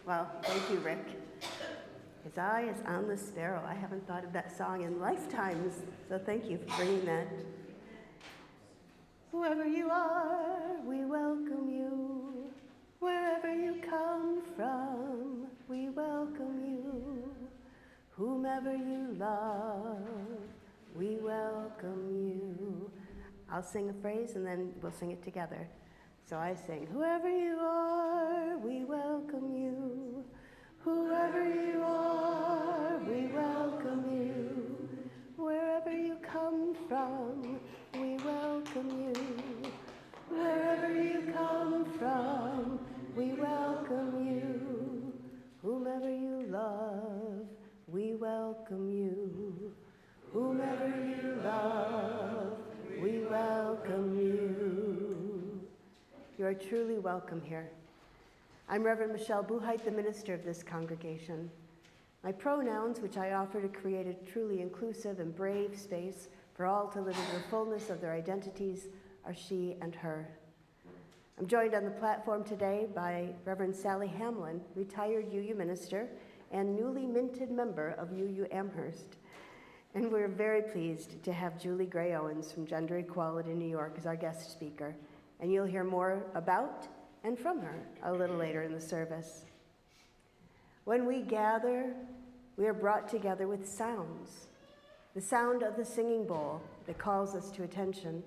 Well, thank you, Rick. His eye is on the sparrow. I haven't thought of that song in lifetimes, so thank you for bringing that. Whoever you are, we welcome you. Wherever you come from, we welcome you. Whomever you love, we welcome you. I'll sing a phrase and then we'll sing it together. So I sing, whoever you are, we welcome you. Whoever you are, we welcome you. Wherever you come from, we welcome you. Wherever you come from, we welcome you. Whomever you love, we welcome you. Whomever you love, we welcome you. You are truly welcome here. I'm Reverend Michelle Buchheit, the minister of this congregation. My pronouns, which I offer to create a truly inclusive and brave space for all to live in the fullness of their identities, are she and her. I'm joined on the platform today by Reverend Sally Hamlin, retired UU minister and newly minted member of UU Amherst. And we're very pleased to have Juli Grey-Owens from Gender Equality New York as our guest speaker. And you'll hear more about and from her a little later in the service. When we gather, we are brought together with sounds. The sound of the singing bowl that calls us to attention.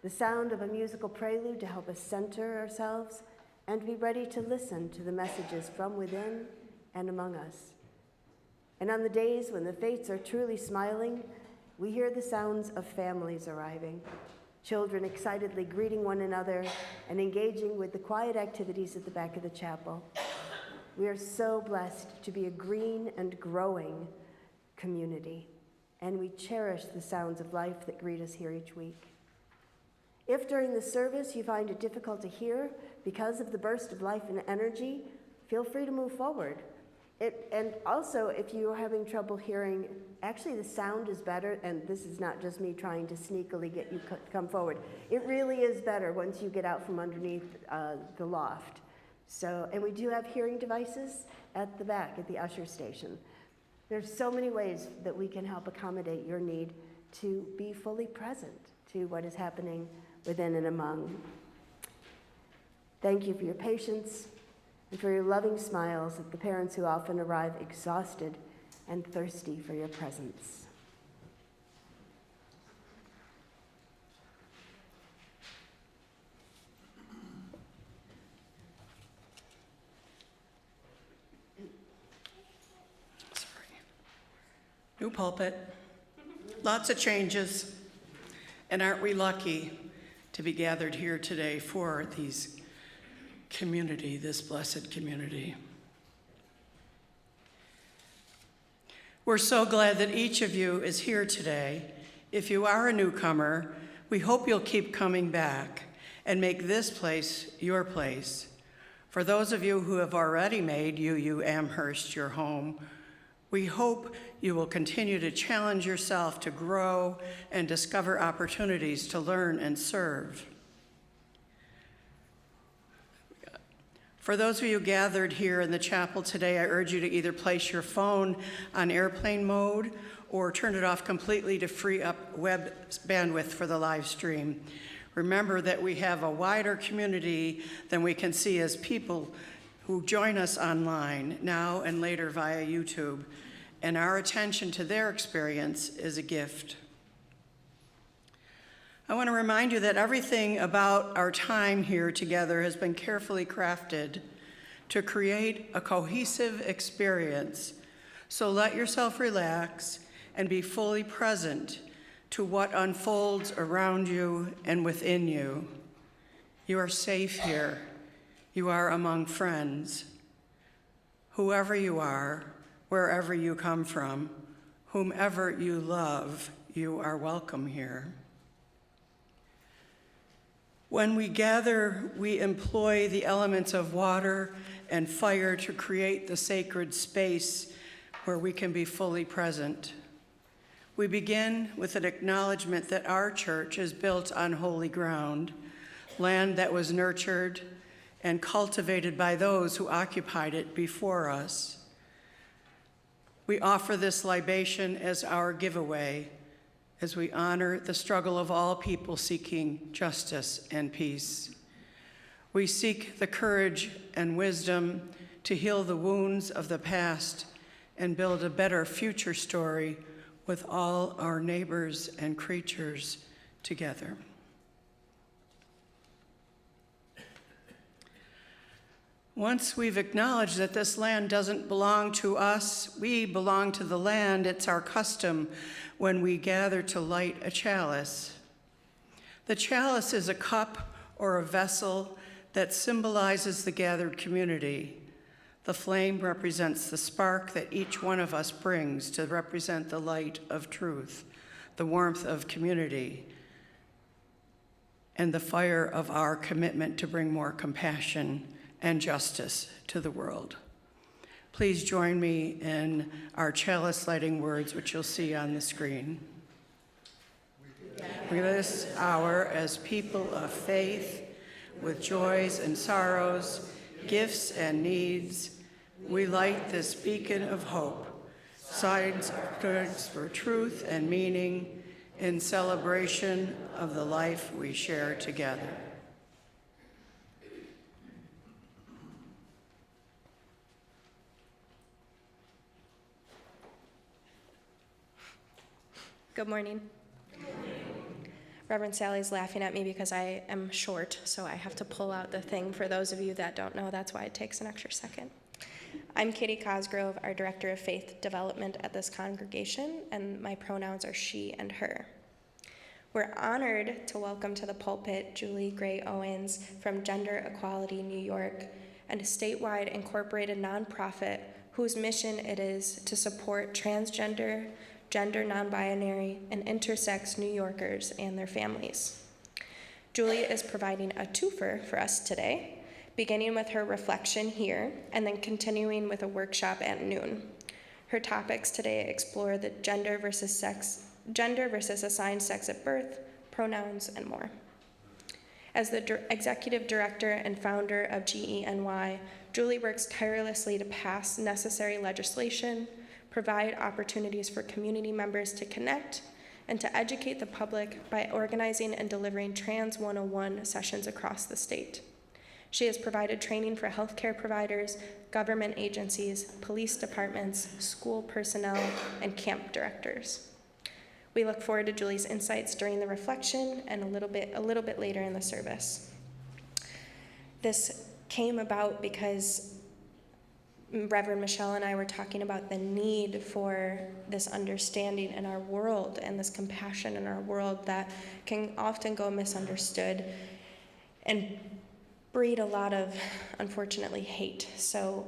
The sound of a musical prelude to help us center ourselves and be ready to listen to the messages from within and among us. And on the days when the fates are truly smiling, we hear the sounds of families arriving, children excitedly greeting one another and engaging with the quiet activities at the back of the chapel. We are so blessed to be a green and growing community, and we cherish the sounds of life that greet us here each week. If during the service you find it difficult to hear because of the burst of life and energy, feel free to move forward. And also, if you're having trouble hearing, actually the sound is better, and this is not just me trying to sneakily get you to come forward. It really is better once you get out from underneath the loft. So, and we do have hearing devices at the back, at the usher station. There's so many ways that we can help accommodate your need to be fully present to what is happening within and among. Thank you for your patience and for your loving smiles at the parents who often arrive exhausted and thirsty for your presence. New pulpit, lots of changes, and aren't we lucky to be gathered here today for this blessed community. We're so glad that each of you is here today. If you are a newcomer, we hope you'll keep coming back and make this place your place. For those of you who have already made UU Amherst your home, we hope you will continue to challenge yourself to grow and discover opportunities to learn and serve. For those of you gathered here in the chapel today, I urge you to either place your phone on airplane mode or turn it off completely to free up web bandwidth for the live stream. Remember that we have a wider community than we can see as people who join us online now and later via YouTube, and our attention to their experience is a gift. I want to remind you that everything about our time here together has been carefully crafted to create a cohesive experience. So let yourself relax and be fully present to what unfolds around you and within you. You are safe here. You are among friends. Whoever you are, wherever you come from, whomever you love, you are welcome here. When we gather, we employ the elements of water and fire to create the sacred space where we can be fully present. We begin with an acknowledgement that our church is built on holy ground, land that was nurtured and cultivated by those who occupied it before us. We offer this libation as our giveaway as we honor the struggle of all people seeking justice and peace. We seek the courage and wisdom to heal the wounds of the past and build a better future story with all our neighbors and creatures together. Once we've acknowledged that this land doesn't belong to us, we belong to the land, it's our custom when we gather to light a chalice. The chalice is a cup or a vessel that symbolizes the gathered community. The flame represents the spark that each one of us brings to represent the light of truth, the warmth of community, and the fire of our commitment to bring more compassion and justice to the world. Please join me in our chalice lighting words, which you'll see on the screen. We this hour as people of faith, with joys and sorrows, gifts and needs, we light this beacon of hope, signs for truth and meaning in celebration of the life we share together. Good morning. Reverend Sally's laughing at me because I am short, so I have to pull out the thing. For those of you that don't know, that's why it takes an extra second. I'm Katie Cosgrove, our Director of Faith Development at this congregation, and my pronouns are she and her. We're honored to welcome to the pulpit Juli Grey-Owens from Gender Equality New York, and a statewide incorporated nonprofit whose mission it is to support transgender, gender non-binary, and intersex New Yorkers and their families. Julie is providing a twofer for us today, beginning with her reflection here and then continuing with a workshop at noon. Her topics today explore the gender versus assigned sex at birth, pronouns, and more. As the executive director and founder of GENY, Julie works tirelessly to pass necessary legislation, provide opportunities for community members to connect, and to educate the public by organizing and delivering Trans 101 sessions across the state. She has provided training for healthcare providers, government agencies, police departments, school personnel, and camp directors. We look forward to Julie's insights during the reflection and a little bit later in the service. This came about because Reverend Michelle and I were talking about the need for this understanding in our world and this compassion in our world that can often go misunderstood and breed a lot of, unfortunately, hate. So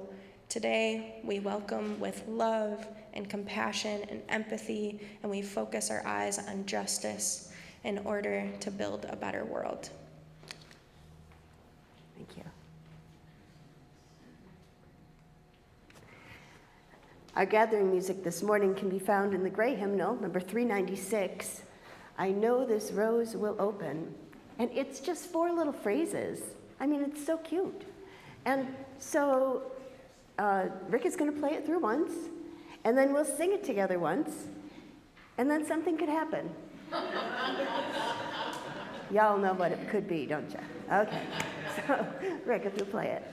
today we welcome with love and compassion and empathy, and we focus our eyes on justice in order to build a better world. Thank you. Our gathering music this morning can be found in the Gray Hymnal, number 396. I know this rose will open. And it's just 4 little phrases. I mean, it's so cute. And so Rick is going to play it through once, and then we'll sing it together once, and then something could happen. Y'all know what it could be, don't you? Okay. So, Rick, if you'll play it.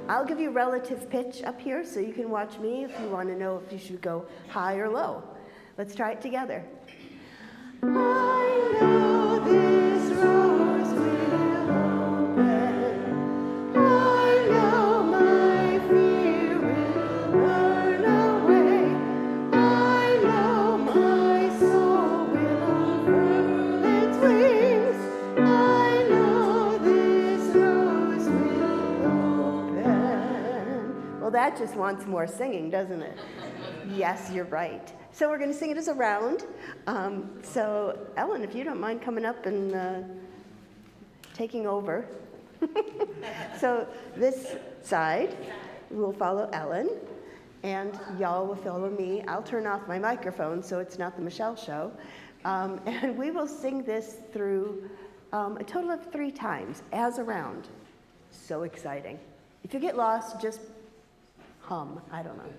I'll give you relative pitch up here so you can watch me if you want to know if you should go high or low. Let's try it together. I know this rose will open. I know my fear will burn away. I know my soul will unfurl its wings. I know this rose will open. Well, that just wants more singing, doesn't it? Yes, you're right. So we're going to sing it as a round. So Ellen, if you don't mind coming up and taking over. So this side will follow Ellen, and y'all will follow me. I'll turn off my microphone so it's not the Michelle show. And we will sing this through a total of 3 times as a round. So exciting. If you get lost, just hum. I don't know.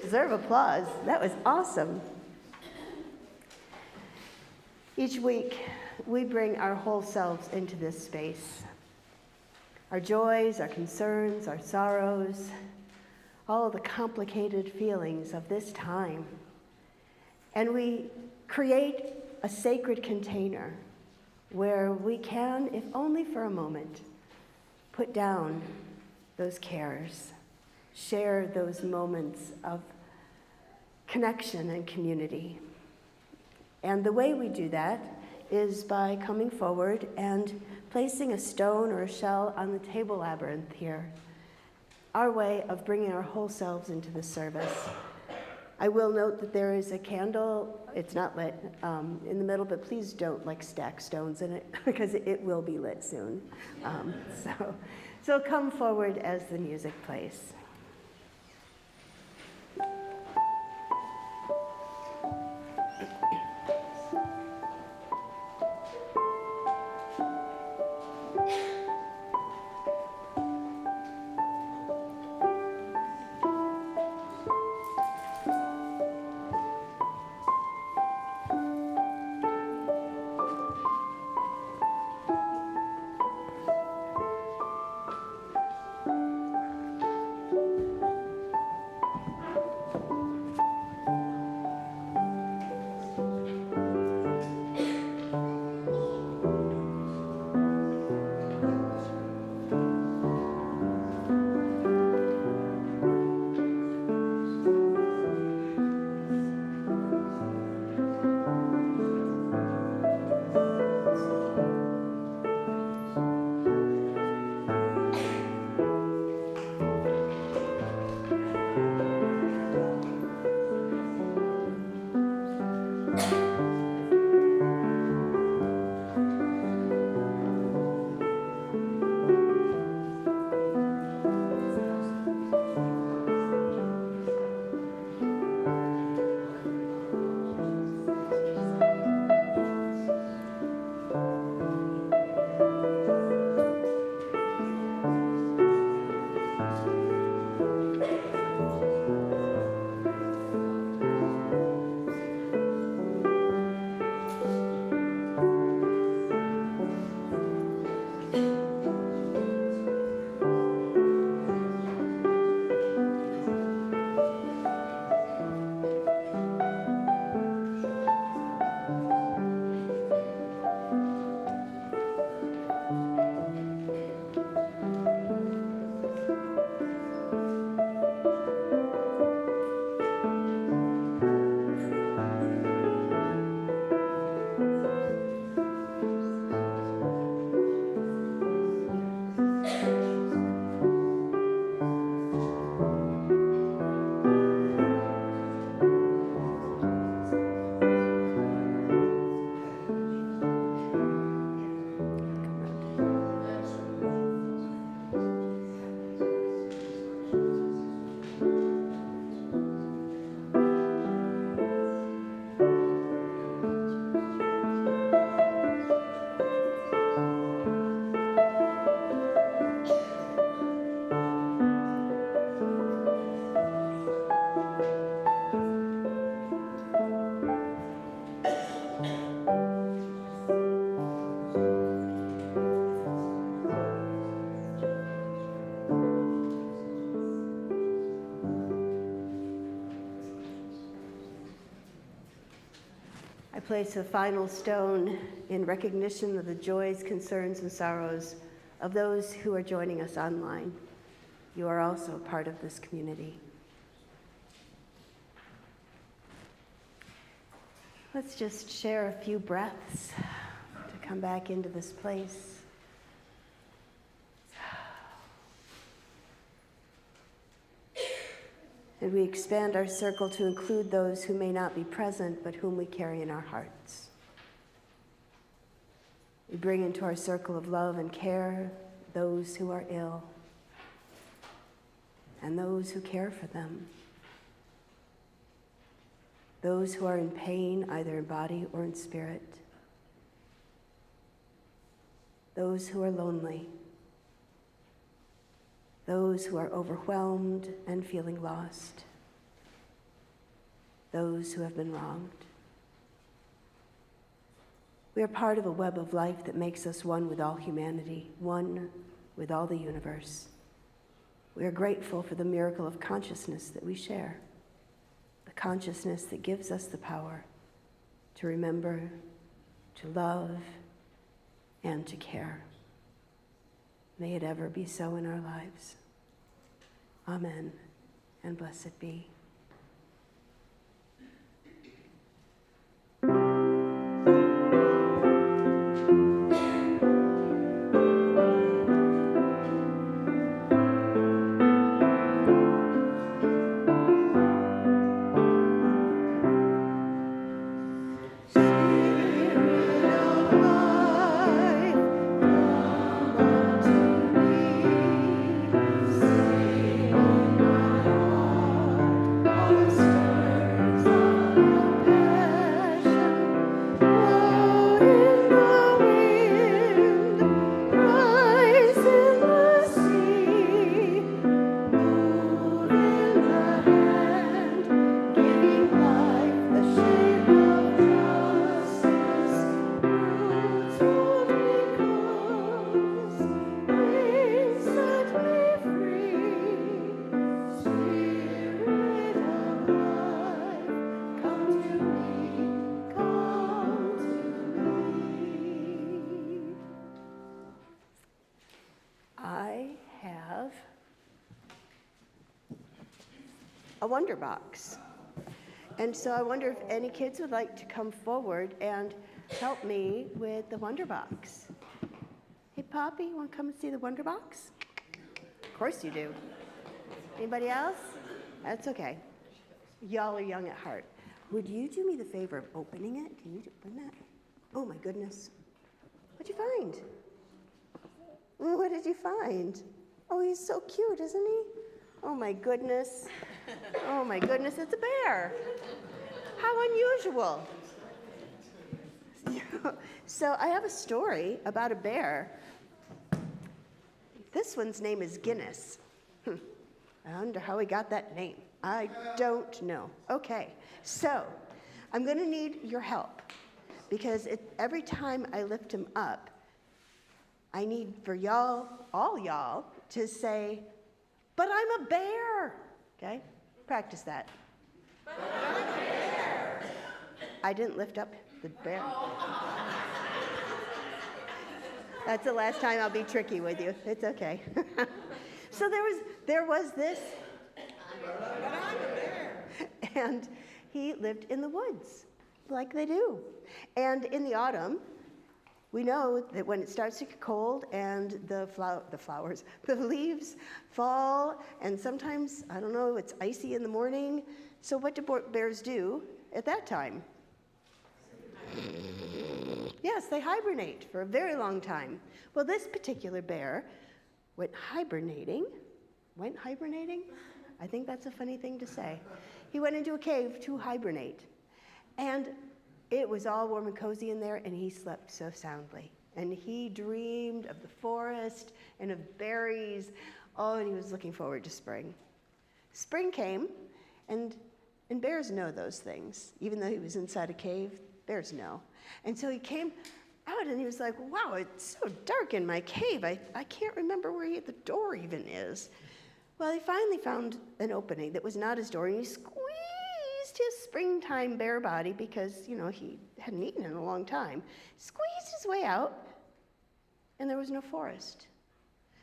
Deserve applause. That was awesome. Each week, we bring our whole selves into this space. Our joys, our concerns, our sorrows, all the complicated feelings of this time. And we create a sacred container where we can, if only for a moment, put down those cares, share those moments of connection and community. And the way we do that is by coming forward and placing a stone or a shell on the table labyrinth here, our way of bringing our whole selves into the service. I will note that there is a candle, it's not lit, in the middle, but please don't stack stones in it because it will be lit soon. So come forward as the music plays. place a final stone in recognition of the joys, concerns, and sorrows of those who are joining us online. You are also a part of this community. Let's just share a few breaths to come back into this place. And we expand our circle to include those who may not be present, but whom we carry in our hearts. We bring into our circle of love and care those who are ill and those who care for them. Those who are in pain, either in body or in spirit. Those who are lonely. Those who are overwhelmed and feeling lost. Those who have been wronged. We are part of a web of life that makes us one with all humanity, one with all the universe. We are grateful for the miracle of consciousness that we share, the consciousness that gives us the power to remember, to love, and to care. May it ever be so in our lives. Amen, and blessed be. A wonder box. And so I wonder if any kids would like to come forward and help me with the wonder box. Hey, Poppy, you want to come and see the wonder box? Of course you do. Anybody else? That's okay. Y'all are young at heart. Would you do me the favor of opening it? Can you open that? Oh my goodness. What'd you find? What did you find? Oh, he's so cute, isn't he? Oh my goodness. Oh my goodness, it's a bear. How unusual. So I have a story about a bear. This one's name is Guinness. I wonder how he got that name. I don't know. Okay, so I'm going to need your help because every time I lift him up, I need for y'all, all y'all, to say, "But I'm a bear." Okay? Practice that. But I'm a bear. I didn't lift up the bear. That's the last time I'll be tricky with you. It's okay. So there was this. But I'm a bear. And he lived in the woods, like they do. And in the autumn, we know that when it starts to get cold and the leaves fall, and sometimes, I don't know, it's icy in the morning. So what do bears do at that time? Yes, they hibernate for a very long time. Well, this particular bear went hibernating. I think that's a funny thing to say. He went into a cave to hibernate. And it was all warm and cozy in there, and he slept so soundly. And he dreamed of the forest and of berries. Oh, and he was looking forward to spring. Spring came, and bears know those things. Even though he was inside a cave, bears know. And so he came out, and he was like, wow, it's so dark in my cave. I can't remember where the door even is. Well, he finally found an opening that was not his door, and he squeezed his springtime bear body because, he hadn't eaten in a long time, squeezed his way out, and there was no forest.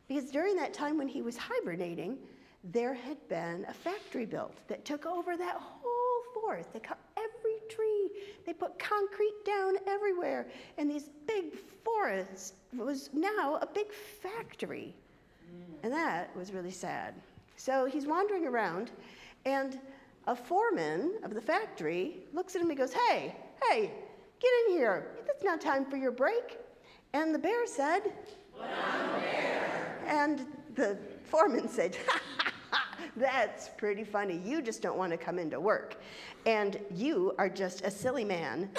Because during that time when he was hibernating, there had been a factory built that took over that whole forest. They cut every tree. They put concrete down everywhere. And these big forests was now a big factory. And that was really sad. So he's wandering around, and a foreman of the factory looks at him and goes, hey, get in here. It's not time for your break. And the bear said, "But I'm a bear." And the foreman said, "That's pretty funny. You just don't want to come into work. And you are just a silly man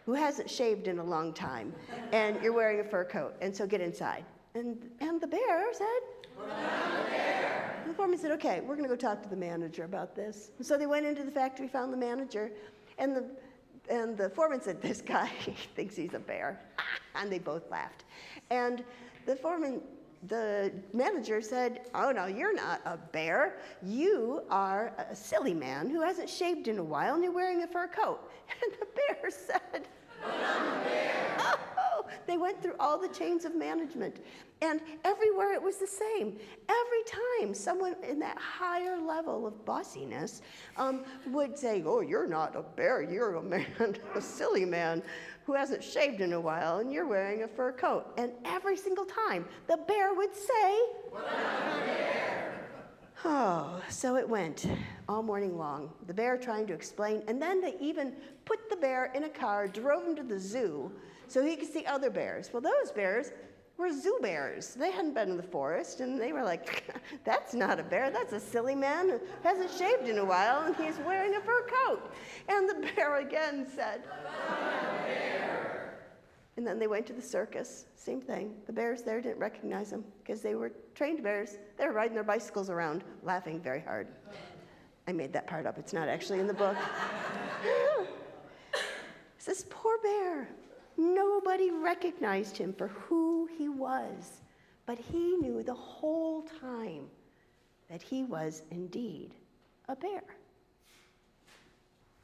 who hasn't shaved in a long time. And you're wearing a fur coat. And so get inside." And the bear said, "But I'm a bear." And the foreman said, "Okay, we're going to go talk to the manager about this." And so they went into the factory, found the manager, and the foreman said, "This guy thinks he's a bear." And they both laughed. And the manager said, "Oh, no, you're not a bear. You are a silly man who hasn't shaved in a while, and you're wearing a fur coat." And the bear said, "But I'm a bear." Oh, they went through all the chains of management. And everywhere it was the same. Every time someone in that higher level of bossiness would say, "Oh, you're not a bear. You're a man, a silly man who hasn't shaved in a while, and you're wearing a fur coat." And every single time, the bear would say, "But I'm a bear." Oh, so it went all morning long, the bear trying to explain, and then they even put the bear in a car, drove him to the zoo so he could see other bears. Well, those bears were zoo bears. They hadn't been in the forest, and they were like, "That's not a bear, that's a silly man who hasn't shaved in a while, and he's wearing a fur coat." And the bear again said, "But I'm a bear." And then they went to the circus, same thing. The bears there didn't recognize them because they were trained bears. They were riding their bicycles around, laughing very hard. I made that part up, it's not actually in the book. It's this poor bear. Nobody recognized him for who he was, but he knew the whole time that he was indeed a bear.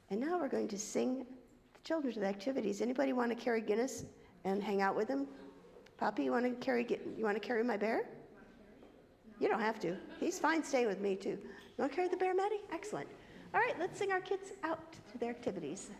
And now we're going to sing the children to the activities. Anybody want to carry Guinness and hang out with him? Poppy, you want to carry my bear? You don't have to. He's fine staying with me too. You want to carry the bear, Maddie? Excellent. All right, let's sing our kids out to their activities.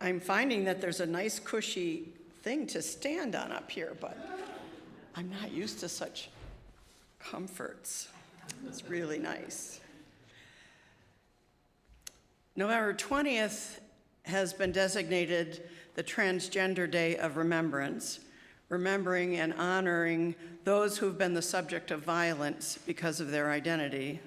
I'm finding that there's a nice cushy thing to stand on up here, but I'm not used to such comforts. It's really nice. November 20th has been designated the Transgender Day of Remembrance, remembering and honoring those who've been the subject of violence because of their identity.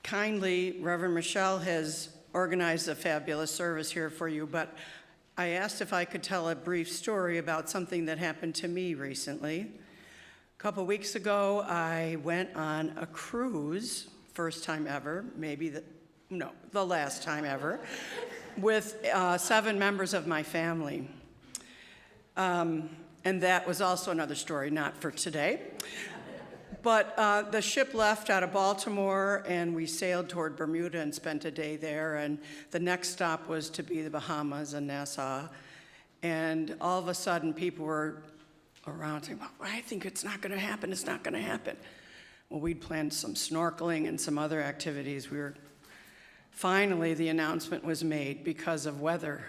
Kindly, Reverend Michelle has organized a fabulous service here for you, but I asked if I could tell a brief story about something that happened to me recently. A couple weeks ago, I went on a cruise, first time ever, the last time ever, with 7 members of my family. And that was also another story, not for today. But the ship left out of Baltimore, and we sailed toward Bermuda and spent a day there. And the next stop was to be the Bahamas and Nassau. And all of a sudden, people were around saying, "Well, I think it's not going to happen. It's not going to happen." Well, we'd planned some snorkeling and some other activities. Finally, the announcement was made because of weather.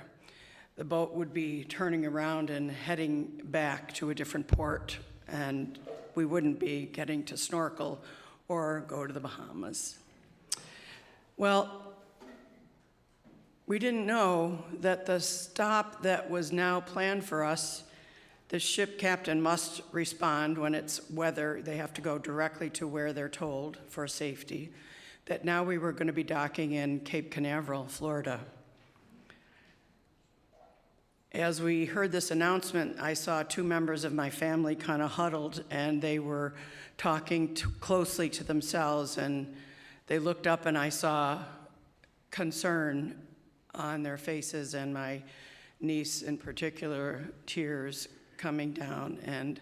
The boat would be turning around and heading back to a different port, and we wouldn't be getting to snorkel or go to the Bahamas. Well, we didn't know that the stop that was now planned for us The ship captain must respond when it's weather. They have to go directly to where they're told for safety. That now we were going to be docking in Cape Canaveral, Florida. As we heard this announcement, I saw two members of my family kind of huddled, and they were talking closely to themselves, and they looked up, and I saw concern on their faces, and my niece in particular, tears coming down. And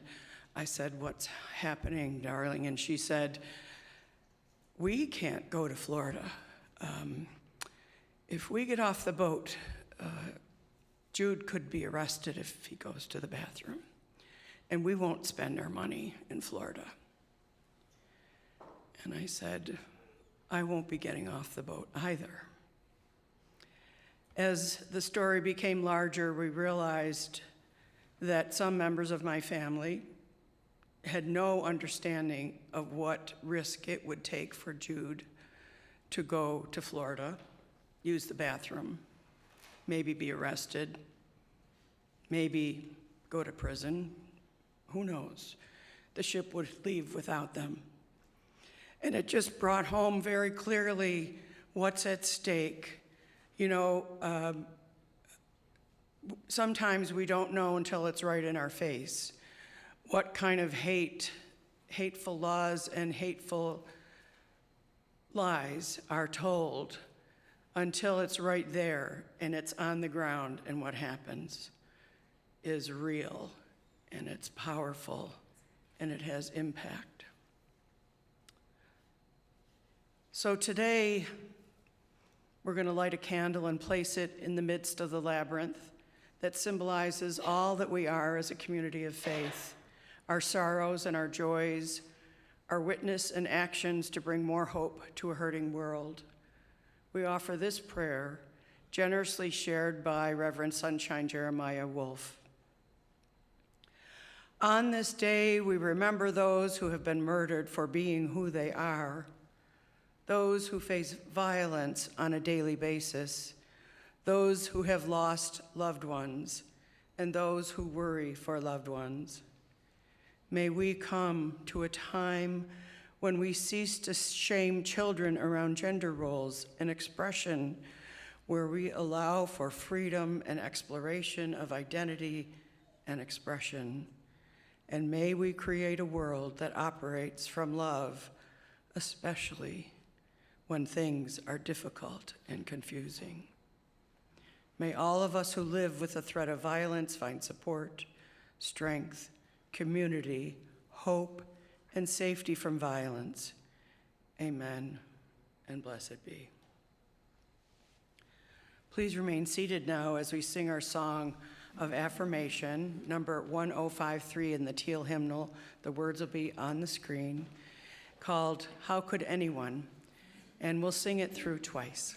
I said, "What's happening, darling?" And she said, "We can't go to Florida. If we get off the boat, Jude could be arrested if he goes to the bathroom, and we won't spend our money in Florida." And I said, "I won't be getting off the boat either." As the story became larger, we realized that some members of my family had no understanding of what risk it would take for Jude to go to Florida, use the bathroom, maybe be arrested, maybe go to prison. Who knows? The ship would leave without them. And it just brought home very clearly what's at stake. You know, sometimes we don't know until it's right in our face what kind of hateful laws and hateful lies are told until it's right there and it's on the ground, and what happens is real, and it's powerful, and it has impact. So today, we're going to light a candle and place it in the midst of the labyrinth that symbolizes all that we are as a community of faith, our sorrows and our joys, our witness and actions to bring more hope to a hurting world. We offer this prayer, generously shared by Reverend Sunshine Jeremiah Wolf. On this day, we remember those who have been murdered for being who they are, those who face violence on a daily basis, those who have lost loved ones, and those who worry for loved ones. May we come to a time when we cease to shame children around gender roles and expression, where we allow for freedom and exploration of identity and expression. And may we create a world that operates from love, especially when things are difficult and confusing. May all of us who live with the threat of violence find support, strength, community, hope, and safety from violence. Amen, and blessed be. Please remain seated now as we sing our song of affirmation, number 1053 in the teal hymnal. The words will be on the screen, called "How Could Anyone?" And we'll sing it through twice.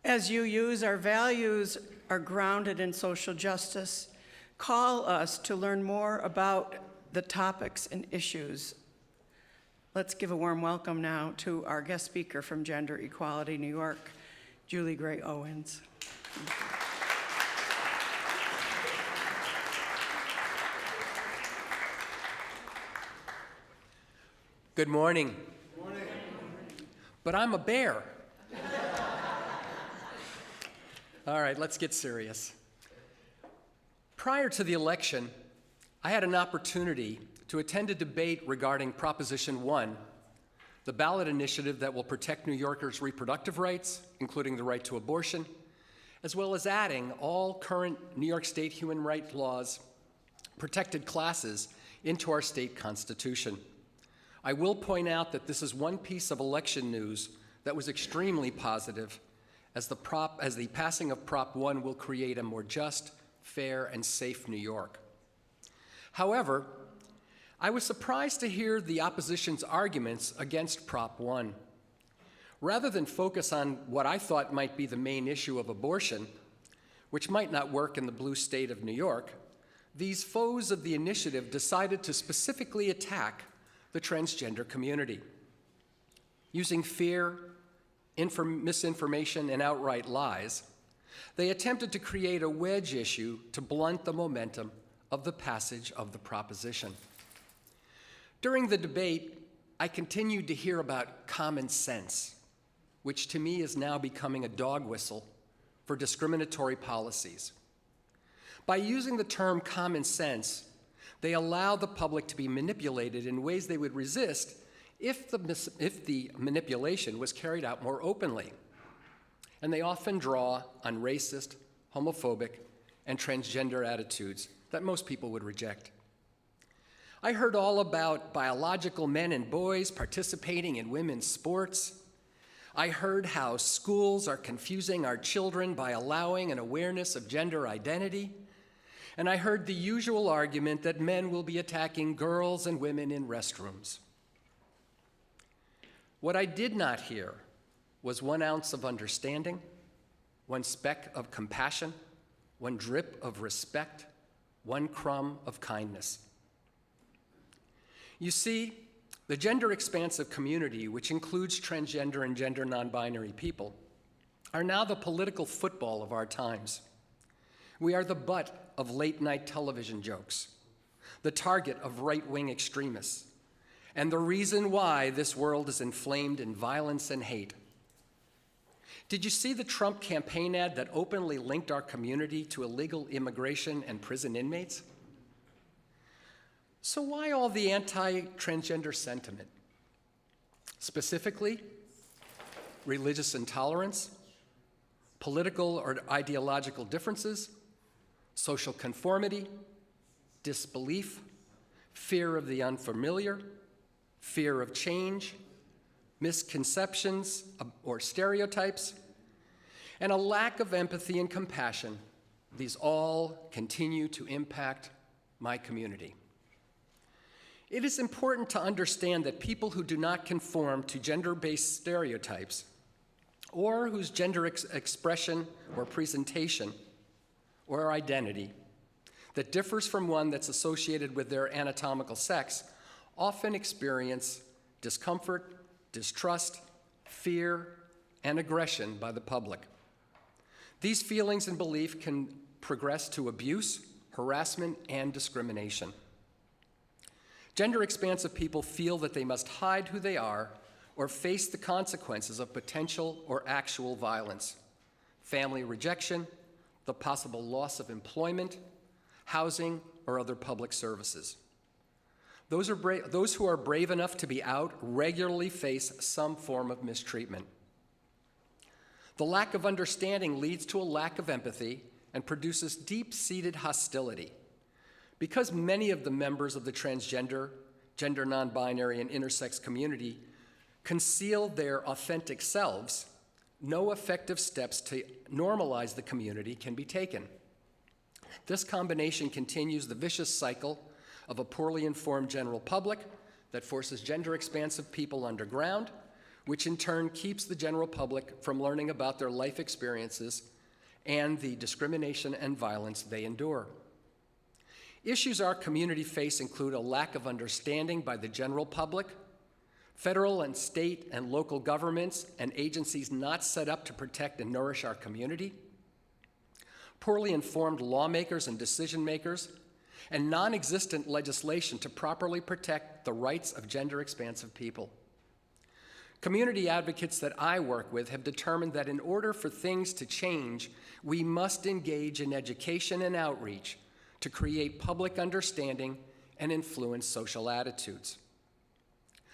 As UUs, our values are grounded in social justice. Call us to learn more about the topics and issues. Let's give a warm welcome now to our guest speaker from Gender Equality New York, Juli Grey-Owens. Good morning. Good morning. But I'm a bear. All right, let's get serious. Prior to the election, I had an opportunity to attend a debate regarding Proposition 1, the ballot initiative that will protect New Yorkers' reproductive rights, including the right to abortion, as well as adding all current New York State human rights laws, protected classes, into our state constitution. I will point out that this is one piece of election news that was extremely positive, as the passing of Prop 1 will create a more just, fair, and safe New York. However, I was surprised to hear the opposition's arguments against Prop 1. Rather than focus on what I thought might be the main issue of abortion, which might not work in the blue state of New York, these foes of the initiative decided to specifically attack the transgender community. Using fear, misinformation, and outright lies, they attempted to create a wedge issue to blunt the momentum of the passage of the proposition. During the debate, I continued to hear about common sense, which to me is now becoming a dog whistle for discriminatory policies. By using the term common sense, they allow the public to be manipulated in ways they would resist if the manipulation was carried out more openly. And they often draw on racist, homophobic, and transgender attitudes that most people would reject. I heard all about biological men and boys participating in women's sports. I heard how schools are confusing our children by allowing an awareness of gender identity. And I heard the usual argument that men will be attacking girls and women in restrooms. What I did not hear was 1 ounce of understanding, 1 speck of compassion, 1 drip of respect, 1 crumb of kindness. You see, the gender expansive community, which includes transgender and gender non-binary people, are now the political football of our times. We are the butt of late-night television jokes, the target of right-wing extremists, and the reason why this world is inflamed in violence and hate. Did you see the Trump campaign ad that openly linked our community to illegal immigration and prison inmates? So why all the anti-transgender sentiment? Specifically, religious intolerance, political or ideological differences, social conformity, disbelief, fear of the unfamiliar, fear of change, misconceptions or stereotypes, and a lack of empathy and compassion. These all continue to impact my community. It is important to understand that people who do not conform to gender-based stereotypes or whose gender expression or presentation or identity that differs from one that's associated with their anatomical sex often experience discomfort, distrust, fear, and aggression by the public. These feelings and beliefs can progress to abuse, harassment, and discrimination. Gender expansive people feel that they must hide who they are or face the consequences of potential or actual violence, family rejection, the possible loss of employment, housing, or other public services. Those who are brave enough to be out regularly face some form of mistreatment. The lack of understanding leads to a lack of empathy and produces deep-seated hostility. Because many of the members of the transgender, gender non-binary, and intersex community conceal their authentic selves, no effective steps to normalize the community can be taken. This combination continues the vicious cycle of a poorly informed general public that forces gender-expansive people underground, which in turn keeps the general public from learning about their life experiences and the discrimination and violence they endure. Issues our community face include a lack of understanding by the general public, federal and state and local governments and agencies not set up to protect and nourish our community, poorly informed lawmakers and decision makers, and non-existent legislation to properly protect the rights of gender-expansive people. Community advocates that I work with have determined that in order for things to change, we must engage in education and outreach to create public understanding and influence social attitudes.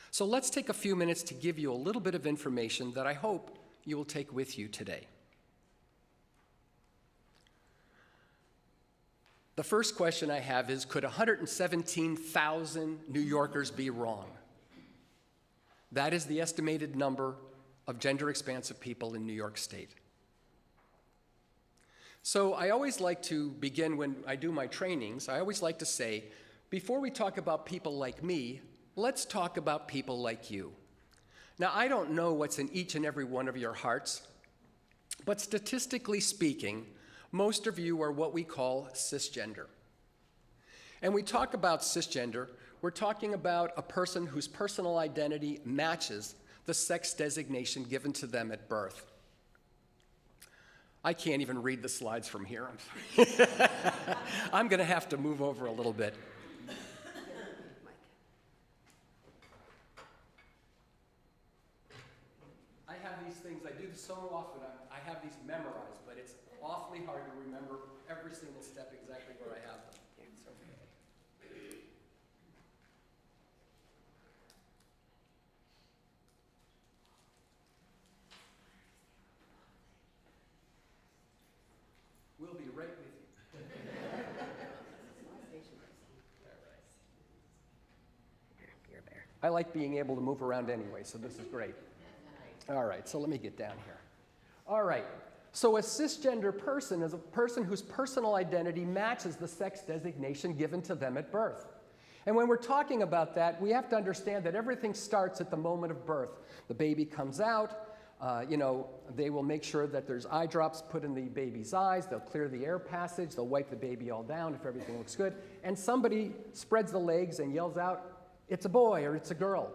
So let's take a few minutes to give you a little bit of information that I hope you will take with you today. The first question I have is, could 117,000 New Yorkers be wrong? That is the estimated number of gender-expansive people in New York State. So I always like to begin when I do my trainings, I always like to say, before we talk about people like me, let's talk about people like you. Now, I don't know what's in each and every one of your hearts, but statistically speaking, most of you are what we call cisgender. And we talk about cisgender, we're talking about a person whose personal identity matches the sex designation given to them at birth. I can't even read the slides from here. I'm sorry. I'm going to have to move over a little bit. I have these things, I do this so often, I have these memorized, but it's awfully hard to remember every single step exactly where I have them. It's okay. We'll be right with you. You're a bear. I like being able to move around anyway, so this is great. All right, so let me get down here. All right, so a cisgender person is a person whose personal identity matches the sex designation given to them at birth. And when we're talking about that, we have to understand that everything starts at the moment of birth. The baby comes out, they will make sure that there's eye drops put in the baby's eyes, they'll clear the air passage, they'll wipe the baby all down if everything looks good, and somebody spreads the legs and yells out, "It's a boy," or "It's a girl."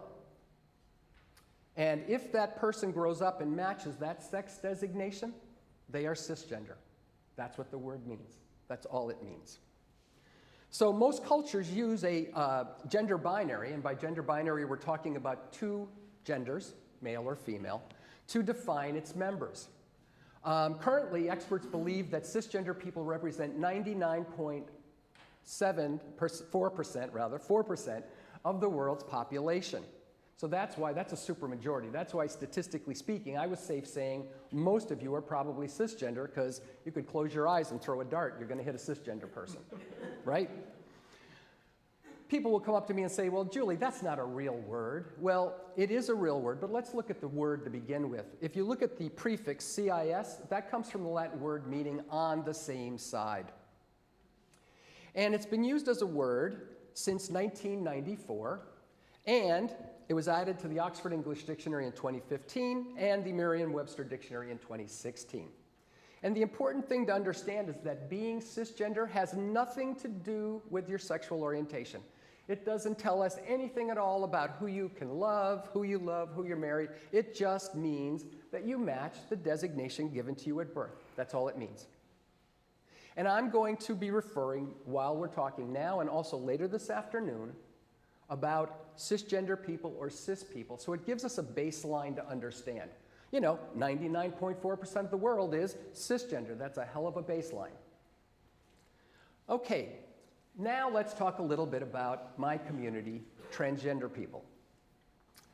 And if that person grows up and matches that sex designation, they are cisgender. That's what the word means. That's all it means. So most cultures use a gender binary, and by gender binary we're talking about two genders, male or female, to define its members. Currently, experts believe that cisgender people represent 4% of the world's population. So that's why that's a supermajority. That's why, statistically speaking, I was safe saying most of you are probably cisgender, because you could close your eyes and throw a dart, you're going to hit a cisgender person, right? People will come up to me and say, "Well, Julie, that's not a real word." Well, it is a real word, but let's look at the word to begin with. If you look at the prefix CIS, that comes from the Latin word meaning on the same side. And it's been used as a word since 1994, and it was added to the Oxford English Dictionary in 2015 and the Merriam-Webster Dictionary in 2016. And the important thing to understand is that being cisgender has nothing to do with your sexual orientation. It doesn't tell us anything at all about who you can love, who you're married. It just means that you match the designation given to you at birth. That's all it means. And I'm going to be referring, while we're talking now and also later this afternoon, about cisgender people or cis people. So it gives us a baseline to understand. 99.4% of the world is cisgender. That's a hell of a baseline. Okay, now let's talk a little bit about my community, transgender people.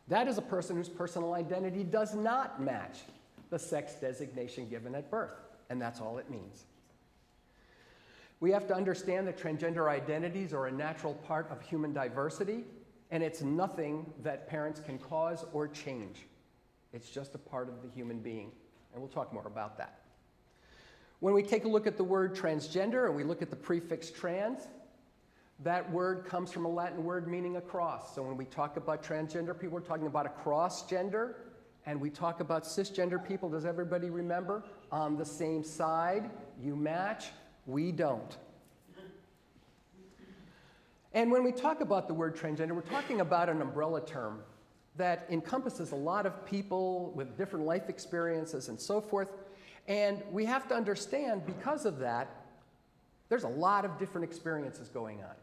That is a person whose personal identity does not match the sex designation given at birth, and that's all it means. We have to understand that transgender identities are a natural part of human diversity, and it's nothing that parents can cause or change. It's just a part of the human being, and we'll talk more about that. When we take a look at the word transgender and we look at the prefix trans, that word comes from a Latin word meaning across. So when we talk about transgender people, we're talking about a cross gender, and we talk about cisgender people. Does everybody remember? On the same side, you match, we don't. And when we talk about the word transgender, we're talking about an umbrella term that encompasses a lot of people with different life experiences and so forth. And we have to understand, because of that, there's a lot of different experiences going on.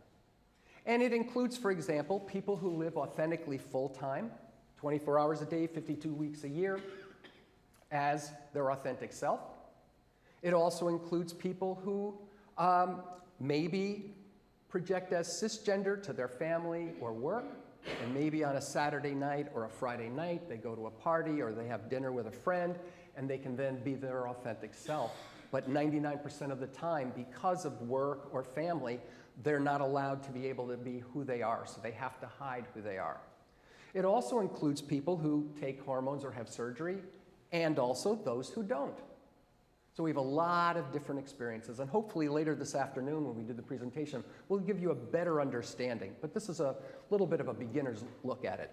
And it includes, for example, people who live authentically full-time, 24 hours a day, 52 weeks a year, as their authentic self. It also includes people who maybe project as cisgender to their family or work, and maybe on a Saturday night or a Friday night they go to a party or they have dinner with a friend, and they can then be their authentic self. But 99% of the time, because of work or family, they're not allowed to be able to be who they are, so they have to hide who they are. It also includes people who take hormones or have surgery, and also those who don't. So we have a lot of different experiences, and hopefully later this afternoon when we do the presentation, we'll give you a better understanding. But this is a little bit of a beginner's look at it.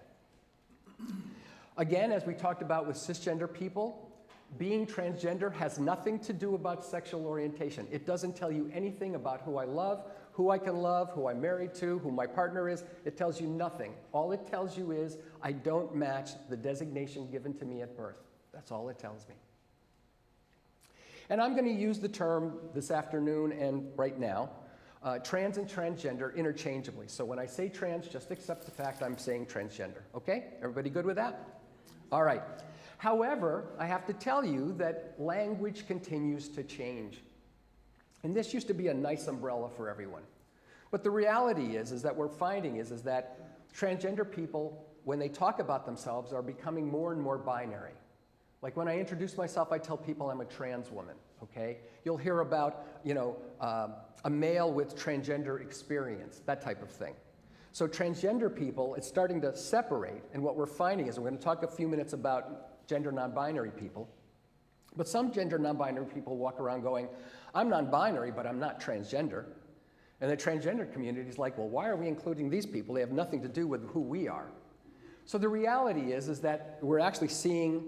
Again, as we talked about with cisgender people, being transgender has nothing to do about sexual orientation. It doesn't tell you anything about who I love, who I can love, who I'm married to, who my partner is. It tells you nothing. All it tells you is I don't match the designation given to me at birth. That's all it tells me. And I'm going to use the term this afternoon and right now, trans and transgender interchangeably. So when I say trans, just accept the fact I'm saying transgender. Okay? Everybody good with that? All right. However, I have to tell you that language continues to change. And this used to be a nice umbrella for everyone. But the reality is that we're finding is that transgender people, when they talk about themselves, are becoming more and more binary. Like when I introduce myself, I tell people I'm a trans woman, okay? You'll hear about, a male with transgender experience, that type of thing. So transgender people, it's starting to separate, and what we're finding is, we're going to talk a few minutes about gender non-binary people, but some gender non-binary people walk around going, I'm non-binary, but I'm not transgender. And the transgender community is like, well, why are we including these people? They have nothing to do with who we are. So the reality is that we're actually seeing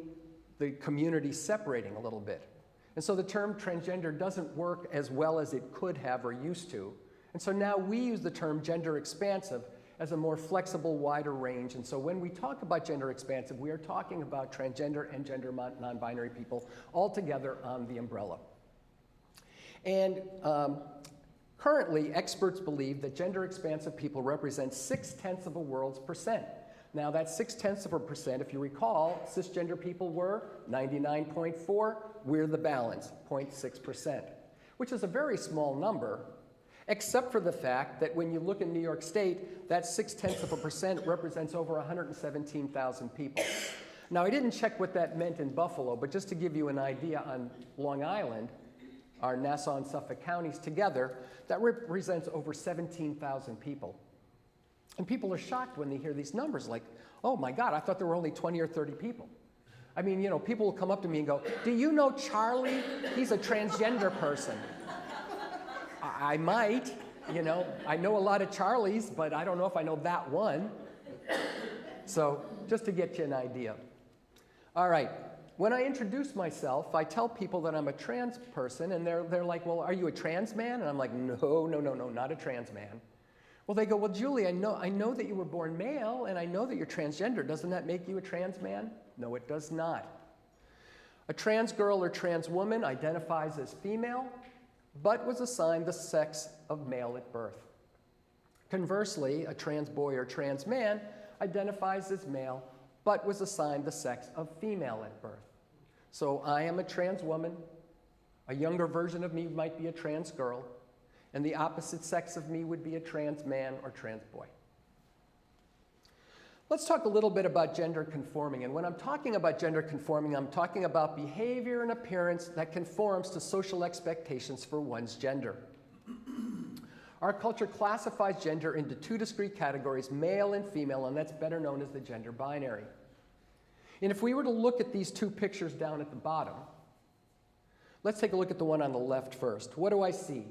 the community separating a little bit. And so the term transgender doesn't work as well as it could have or used to. And so now we use the term gender expansive as a more flexible, wider range. And so when we talk about gender expansive, we are talking about transgender and gender non-binary people all together on the umbrella. And currently, experts believe that gender expansive people represent 0.6 of a world's percent. Now, that's 0.6%. If you recall, cisgender people were 99.4. We're the balance, 0.6%, which is a very small number, except for the fact that when you look in New York State, that 0.6% represents over 117,000 people. Now, I didn't check what that meant in Buffalo, but just to give you an idea, on Long Island, our Nassau and Suffolk counties together, that represents over 17,000 people. And people are shocked when they hear these numbers, like, oh my God, I thought there were only 20 or 30 people. I mean, people will come up to me and go, do you know Charlie? He's a transgender person. I might, I know a lot of Charlies, but I don't know if I know that one. So just to get you an idea. All right, when I introduce myself, I tell people that I'm a trans person, and they're like, well, are you a trans man? And I'm like, no, not a trans man. Well, they go, well, Julie, I know that you were born male, and I know that you're transgender. Doesn't that make you a trans man? No, it does not. A trans girl or trans woman identifies as female, but was assigned the sex of male at birth. Conversely, a trans boy or trans man identifies as male, but was assigned the sex of female at birth. So I am a trans woman. A younger version of me might be a trans girl. And the opposite sex of me would be a trans man or trans boy. Let's talk a little bit about gender conforming. And when I'm talking about gender conforming, I'm talking about behavior and appearance that conforms to social expectations for one's gender. Our culture classifies gender into two discrete categories, male and female, and that's better known as the gender binary. And if we were to look at these two pictures down at the bottom, let's take a look at the one on the left first. What do I see?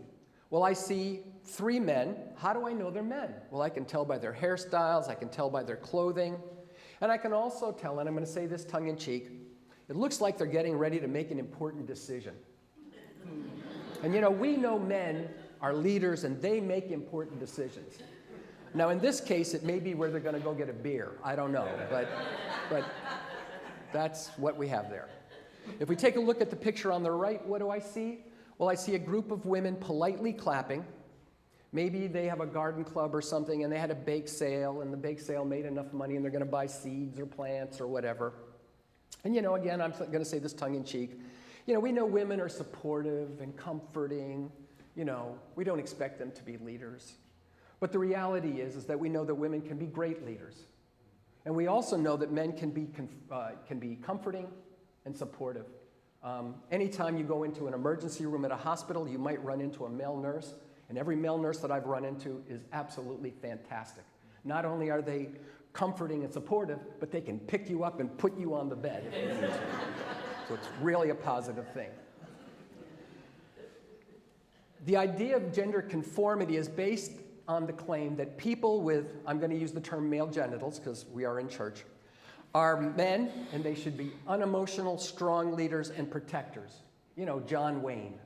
Well, I see 3 men. How do I know they're men? Well, I can tell by their hairstyles, I can tell by their clothing, and I can also tell, and I'm going to say this tongue-in-cheek, it looks like they're getting ready to make an important decision. And we know men are leaders and they make important decisions. Now, in this case, it may be where they're going to go get a beer. I don't know, but that's what we have there. If we take a look at the picture on the right, what do I see? Well, I see a group of women politely clapping. Maybe they have a garden club or something, and they had a bake sale, and the bake sale made enough money, and they're going to buy seeds or plants or whatever. And, again, I'm going to say this tongue-in-cheek. We know women are supportive and comforting. We don't expect them to be leaders. But the reality is that we know that women can be great leaders. And we also know that men can be comforting and supportive. Anytime you go into an emergency room at a hospital, you might run into a male nurse. And every male nurse that I've run into is absolutely fantastic. Not only are they comforting and supportive, but they can pick you up and put you on the bed if they need to. So it's really a positive thing. The idea of gender conformity is based on the claim that people with, I'm going to use the term male genitals because we are in church, are men, and they should be unemotional, strong leaders and protectors. John Wayne.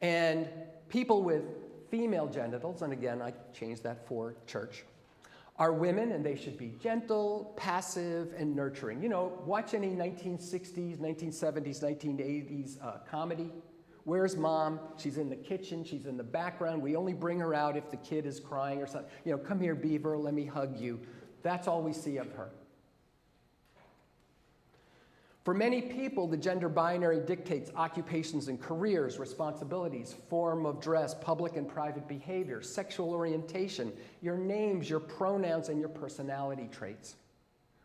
And people with female genitals, and again, I changed that for church, are women, and they should be gentle, passive, and nurturing. Watch any 1960s, 1970s, 1980s comedy. Where's mom? She's in the kitchen. She's in the background. We only bring her out if the kid is crying or something. Come here, Beaver, let me hug you. That's all we see of her. For many people, the gender binary dictates occupations and careers, responsibilities, form of dress, public and private behavior, sexual orientation, your names, your pronouns, and your personality traits.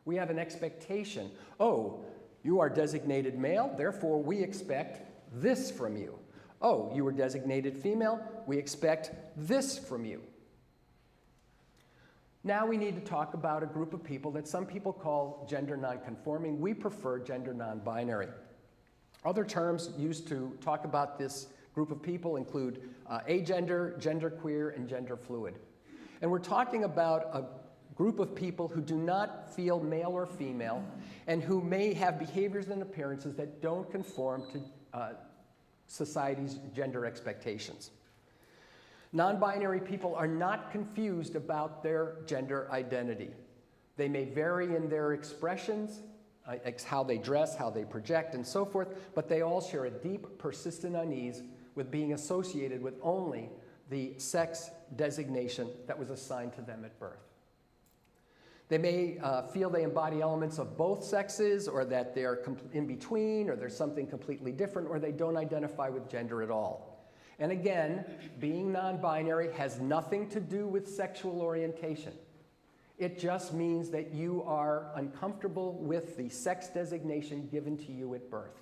We have an expectation. Oh, you are designated male, therefore we expect this from you. Oh, you were designated female, we expect this from you. Now we need to talk about a group of people that some people call gender nonconforming. We prefer gender non-binary. Other terms used to talk about this group of people include agender, genderqueer, and gender fluid. And we're talking about a group of people who do not feel male or female and who may have behaviors and appearances that don't conform to society's gender expectations. Non-binary people are not confused about their gender identity. They may vary in their expressions, how they dress, how they project, and so forth, but they all share a deep, persistent unease with being associated with only the sex designation that was assigned to them at birth. They may feel they embody elements of both sexes, or that they're in between, or there's something completely different, or they don't identify with gender at all. And again, being non-binary has nothing to do with sexual orientation. It just means that you are uncomfortable with the sex designation given to you at birth.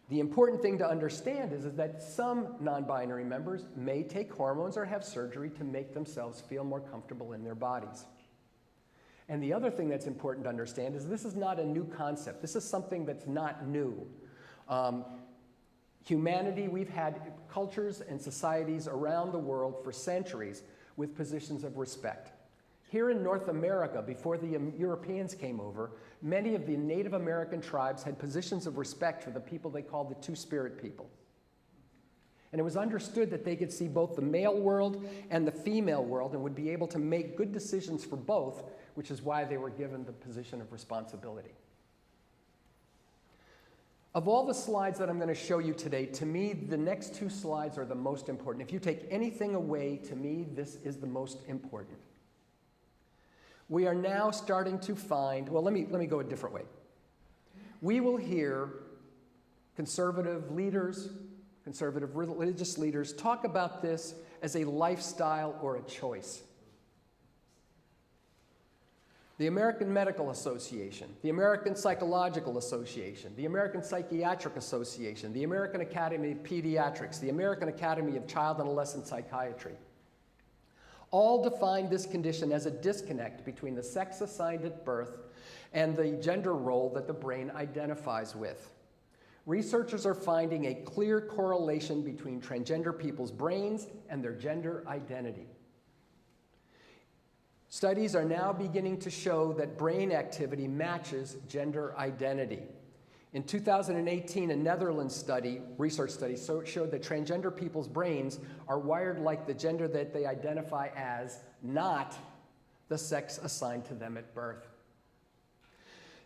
The important thing to understand is that some non-binary members may take hormones or have surgery to make themselves feel more comfortable in their bodies. And the other thing that's important to understand is this is not a new concept. This is something that's not new. Humanity, we've had cultures and societies around the world for centuries with positions of respect. Here in North America, before the Europeans came over, many of the Native American tribes had positions of respect for the people they called the Two-Spirit people. And it was understood that they could see both the male world and the female world and would be able to make good decisions for both, which is why they were given the position of responsibility. Of all the slides that I'm going to show you today, to me, the next two slides are the most important. If you take anything away, to me, this is the most important. We are now starting to find, well, let me go a different way. We will hear conservative leaders, conservative religious leaders talk about this as a lifestyle or a choice. The American Medical Association, the American Psychological Association, the American Psychiatric Association, the American Academy of Pediatrics, the American Academy of Child and Adolescent Psychiatry, all define this condition as a disconnect between the sex assigned at birth and the gender role that the brain identifies with. Researchers are finding a clear correlation between transgender people's brains and their gender identity. Studies are now beginning to show that brain activity matches gender identity. In 2018, a Netherlands research study showed that transgender people's brains are wired like the gender that they identify as, not the sex assigned to them at birth.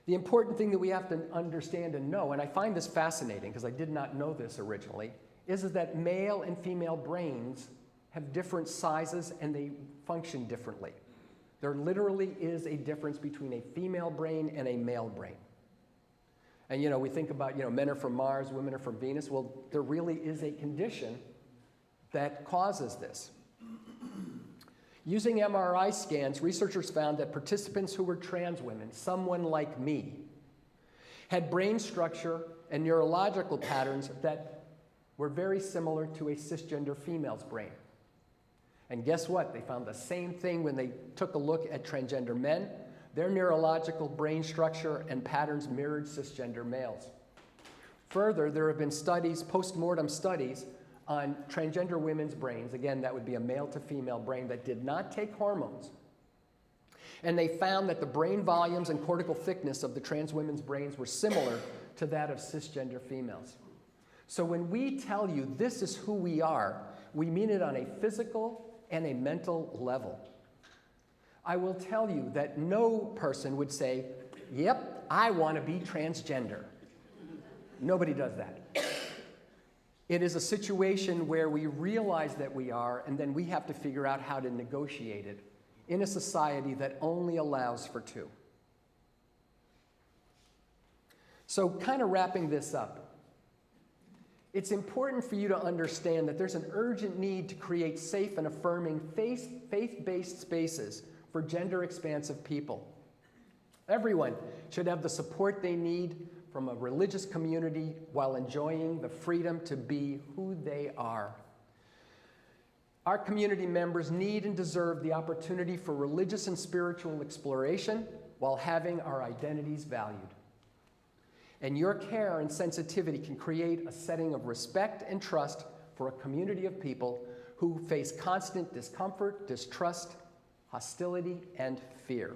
The important thing that we have to understand and know, and I find this fascinating because I did not know this originally, is that male and female brains have different sizes and they function differently. There literally is a difference between a female brain and a male brain. And we think about, men are from Mars, women are from Venus. Well, there really is a condition that causes this. Using MRI scans, researchers found that participants who were trans women, someone like me, had brain structure and neurological patterns that were very similar to a cisgender female's brain. And guess what? They found the same thing when they took a look at transgender men. Their neurological brain structure and patterns mirrored cisgender males. Further, there have been studies, post-mortem studies, on transgender women's brains. Again, that would be a male to female brain that did not take hormones. And they found that the brain volumes and cortical thickness of the trans women's brains were similar to that of cisgender females. So when we tell you this is who we are, we mean it on a physical and a mental level. I will tell you that no person would say, yep, I want to be transgender. Nobody does that. It is a situation where we realize that we are, and then we have to figure out how to negotiate it in a society that only allows for two. So kind of wrapping this up, it's important for you to understand that there's an urgent need to create safe and affirming faith-based spaces for gender-expansive people. Everyone should have the support they need from a religious community while enjoying the freedom to be who they are. Our community members need and deserve the opportunity for religious and spiritual exploration while having our identities valued. And your care and sensitivity can create a setting of respect and trust for a community of people who face constant discomfort, distrust, hostility, and fear.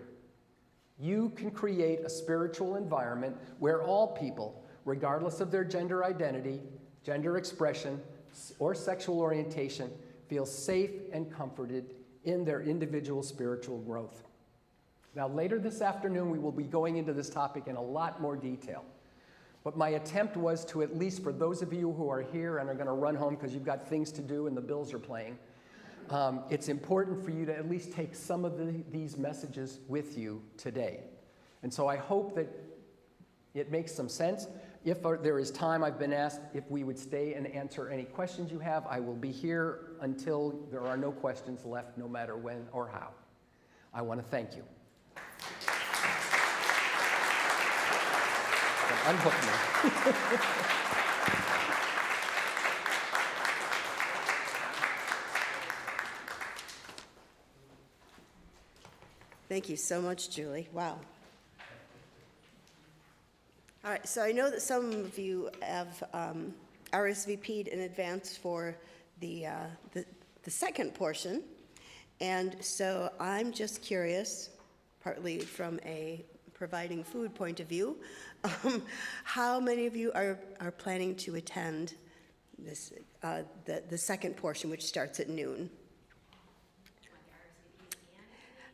You can create a spiritual environment where all people, regardless of their gender identity, gender expression, or sexual orientation, feel safe and comforted in their individual spiritual growth. Now, later this afternoon, we will be going into this topic in a lot more detail. But my attempt was to, at least for those of you who are here and are going to run home because you've got things to do and the bills are playing, it's important for you to at least take some of these messages with you today. And so I hope that it makes some sense. If there is time, I've been asked if we would stay and answer any questions you have. I will be here until there are no questions left, no matter when or how. I want to thank you. Unhook me. Thank you so much, Julie. Wow. All right, so I know that some of you have RSVP'd in advance for the second portion, and so I'm just curious, partly from a providing food point of view, how many of you are planning to attend this the second portion, which starts at noon?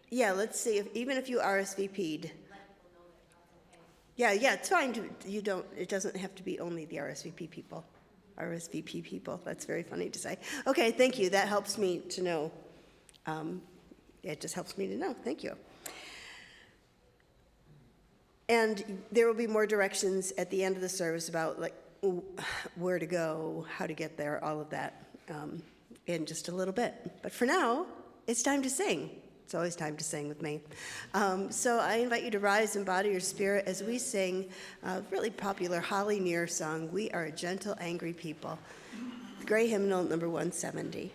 Yeah, let's see, even if you RSVP'd. Yeah, it's fine. It doesn't have to be only the RSVP people. RSVP people, that's very funny to say. Okay, thank you, that helps me to know. It just helps me to know, thank you. And there will be more directions at the end of the service about like where to go, how to get there, all of that in just a little bit. But for now, it's time to sing. It's always time to sing with me. So I invite you to rise and body your spirit as we sing a really popular Holly Near song, We Are a Gentle, Angry People. The Gray Hymnal, number 170.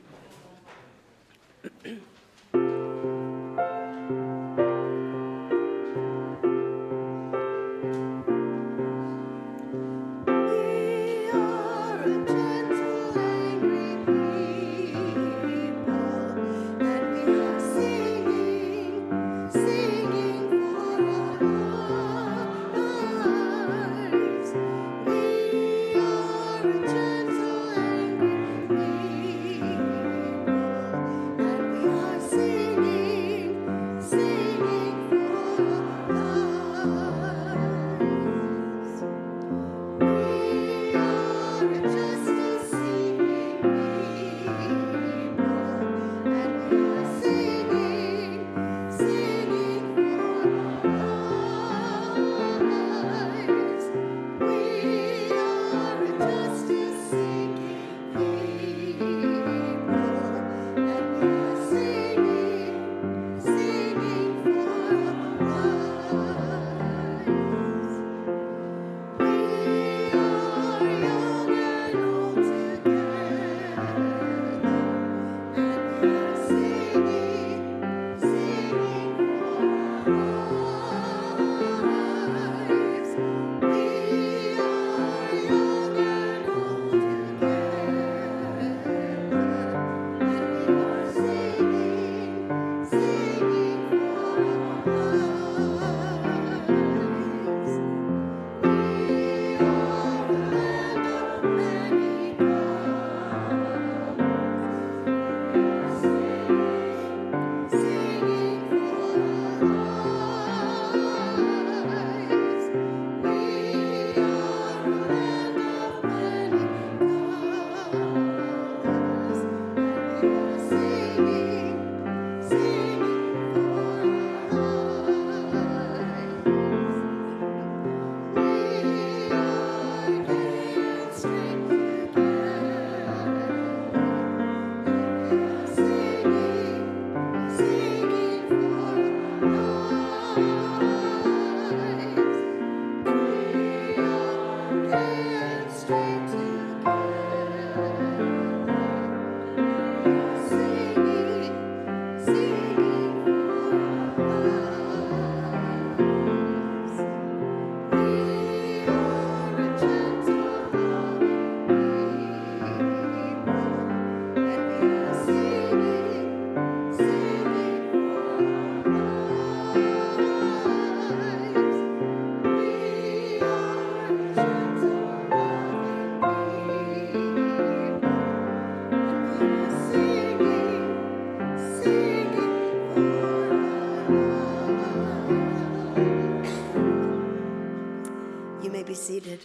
You may be seated.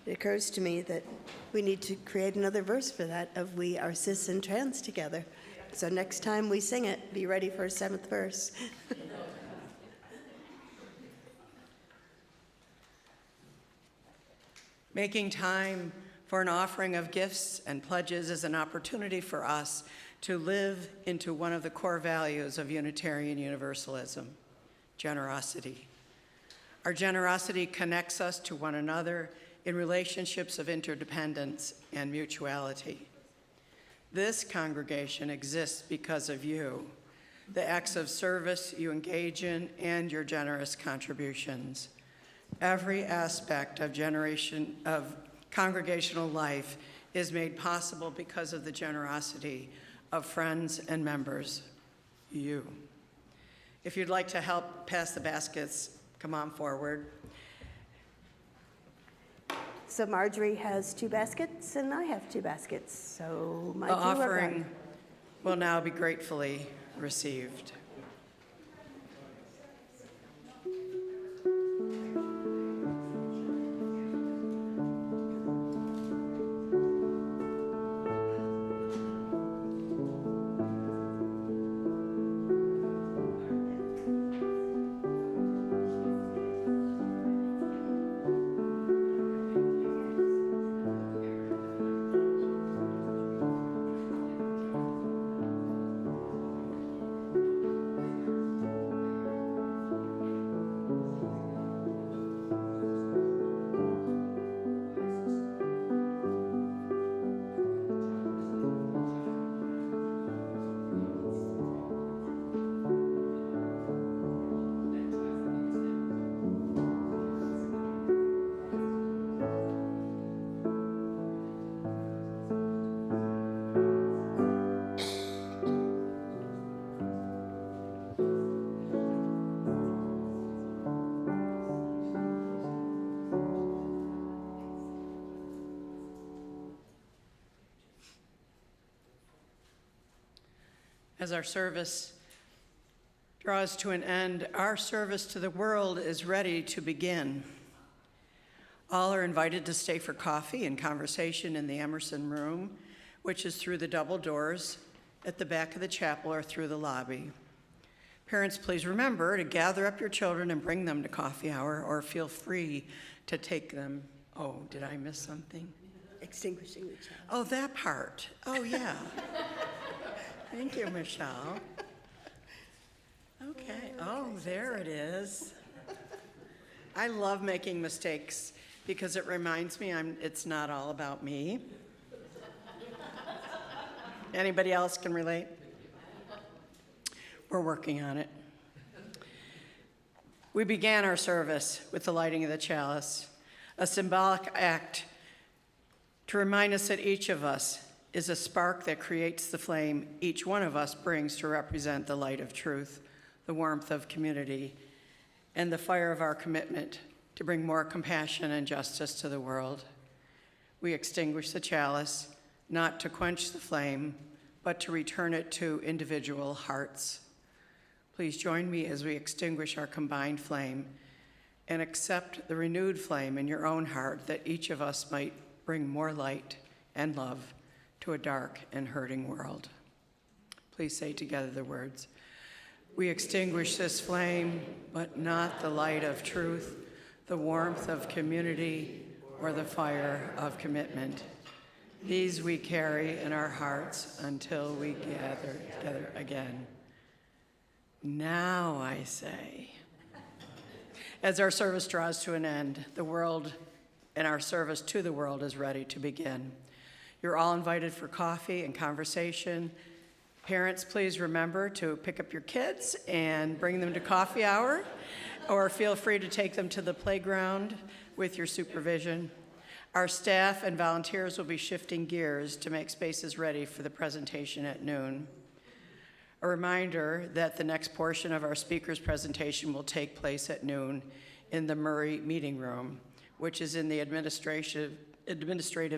It occurs to me that we need to create another verse for that of we are cis and trans together. So next time we sing it, be ready for a 7th verse. Making time for an offering of gifts and pledges is an opportunity for us to live into one of the core values of Unitarian Universalism, generosity. Our generosity connects us to one another in relationships of interdependence and mutuality. This congregation exists because of you, the acts of service you engage in, and your generous contributions. Every aspect of congregational life is made possible because of the generosity of friends and members, you. If you'd like to help pass the baskets, come on forward. So Marjorie has 2 baskets, and I have 2 baskets. So my The 2 are offering gone. will now be gratefully received. As our service draws to an end, our service to the world is ready to begin. All are invited to stay for coffee and conversation in the Emerson room, which is through the double doors at the back of the chapel or through the lobby. Parents, please remember to gather up your children and bring them to coffee hour, or feel free to take them. Oh, did I miss something? Extinguishing the child. Oh, that part. Oh, yeah. Thank you, Michelle. Okay. Oh, there it is. I love making mistakes because it reminds me it's not all about me. Anybody else can relate? We're working on it. We began our service with the lighting of the chalice, a symbolic act to remind us that each of us is a spark that creates the flame each one of us brings to represent the light of truth, the warmth of community, and the fire of our commitment to bring more compassion and justice to the world. We extinguish the chalice, not to quench the flame, but to return it to individual hearts. Please join me as we extinguish our combined flame and accept the renewed flame in your own heart, that each of us might bring more light and love to a dark and hurting world. Please say together the words. We extinguish this flame, but not the light of truth, the warmth of community, or the fire of commitment. These we carry in our hearts until we gather together again. Now I say. As our service draws to an end, the world and our service to the world is ready to begin. You're all invited for coffee and conversation. Parents, please remember to pick up your kids and bring them to coffee hour, or feel free to take them to the playground with your supervision. Our staff and volunteers will be shifting gears to make spaces ready for the presentation at noon. A reminder that the next portion of our speaker's presentation will take place at noon in the Murray Meeting Room, which is in the Administrative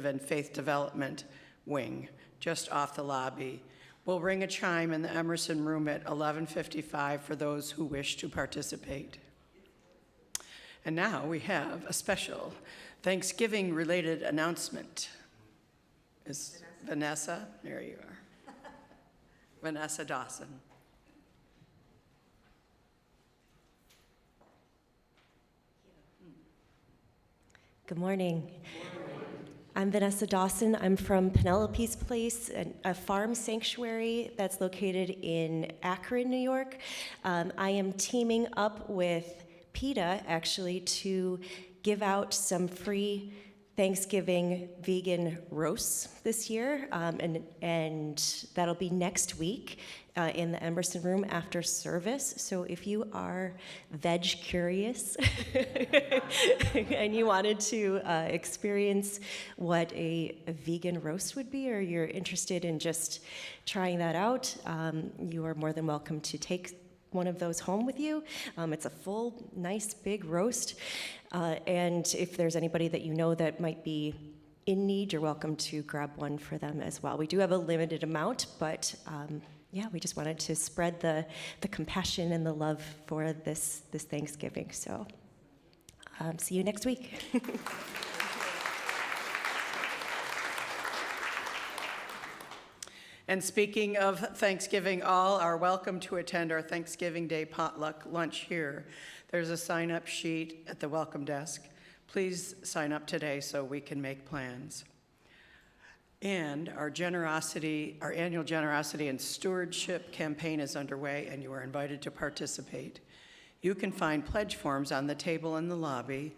and Faith Development Wing, just off the lobby. We'll ring a chime in the Emerson Room at 11:55 for those who wish to participate. And now we have a special Thanksgiving-related announcement. Is Vanessa? There you are. Vanessa Dawson. Good morning. I'm Vanessa Dawson. I'm from Penelope's Place, a farm sanctuary that's located in Akron, New York. I am teaming up with PETA, actually, to give out some free Thanksgiving vegan roasts this year, and that'll be next week in the Emerson Room after service. So if you are veg curious and you wanted to experience what a vegan roast would be, or you're interested in just trying that out, you are more than welcome to take one of those home with you. It's a full, nice, big roast. And if there's anybody that you know that might be in need, you're welcome to grab one for them as well. We do have a limited amount, but yeah, we just wanted to spread the compassion and the love for this Thanksgiving. So see you next week. And speaking of Thanksgiving, all are welcome to attend our Thanksgiving Day potluck lunch here. There's a sign-up sheet at the welcome desk. Please sign up today so we can make plans. And our annual generosity and stewardship campaign is underway, and you are invited to participate. You can find pledge forms on the table in the lobby.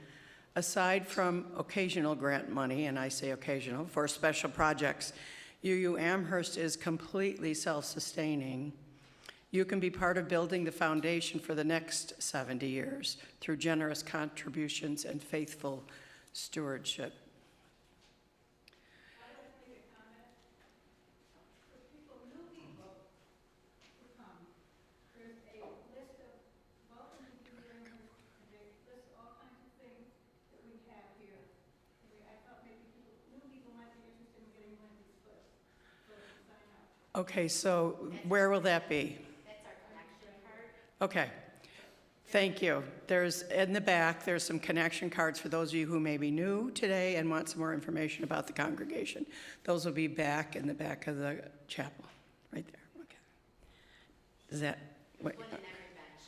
Aside from occasional grant money, and I say occasional, for special projects, UU Amherst is completely self-sustaining. You can be part of building the foundation for the next 70 years through generous contributions and faithful stewardship. Okay, so where will that be? That's our connection card. Okay, thank you. There's, in the back, there's some connection cards for those of you who may be new today and want some more information about the congregation. Those will be back in the back of the chapel, right there. Okay. Is that? Wait. One in every bench.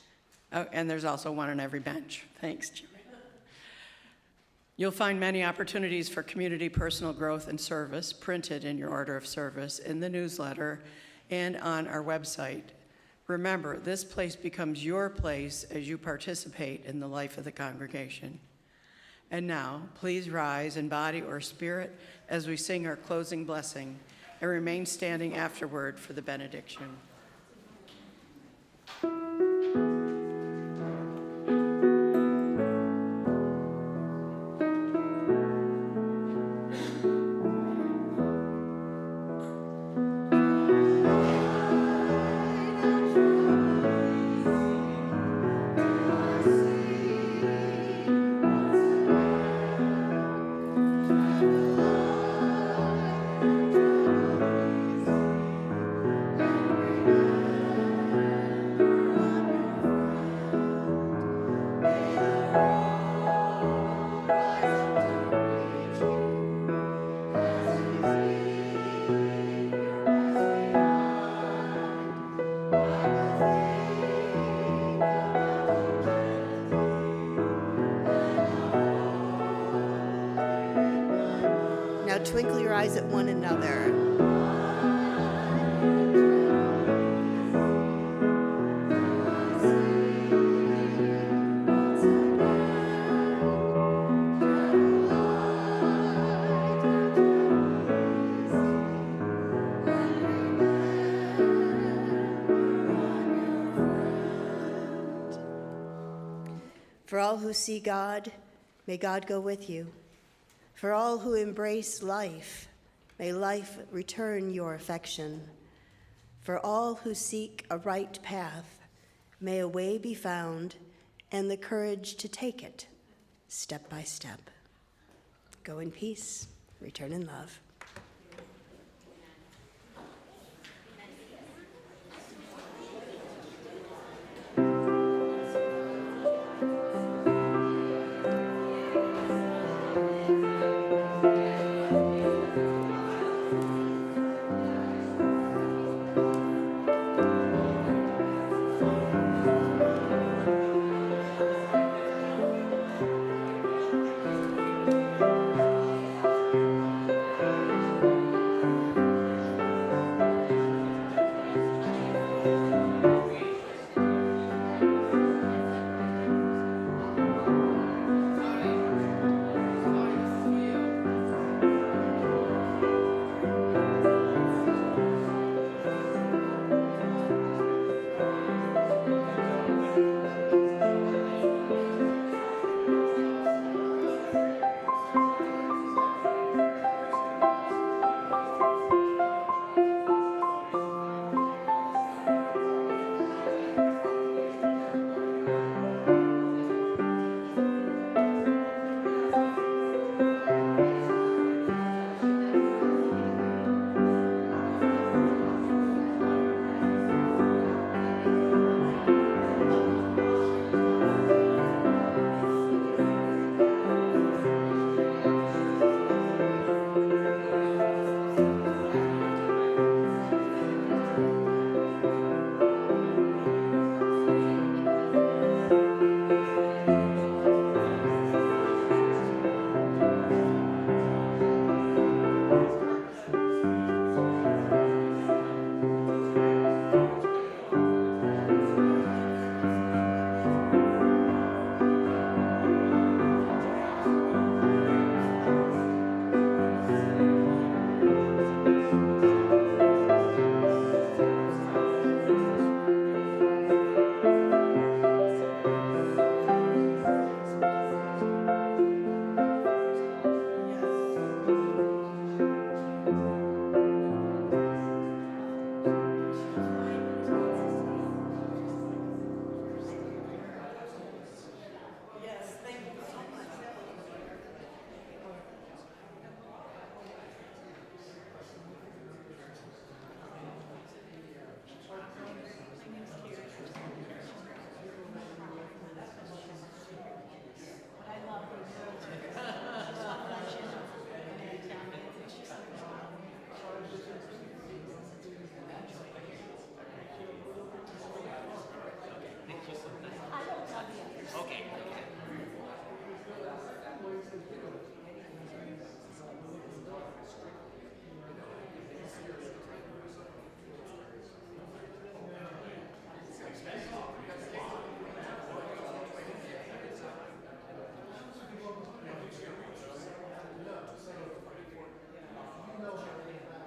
Oh, and there's also one on every bench. Thanks, Jimmy. You'll find many opportunities for community personal growth and service printed in your order of service, in the newsletter, and on our website. Remember, this place becomes your place as you participate in the life of the congregation. And now, please rise in body or spirit as we sing our closing blessing, and remain standing afterward for the benediction. Now twinkle your eyes at one another. For all who see God, may God go with you. For all who embrace life, may life return your affection. For all who seek a right path, may a way be found and the courage to take it step by step. Go in peace, return in love.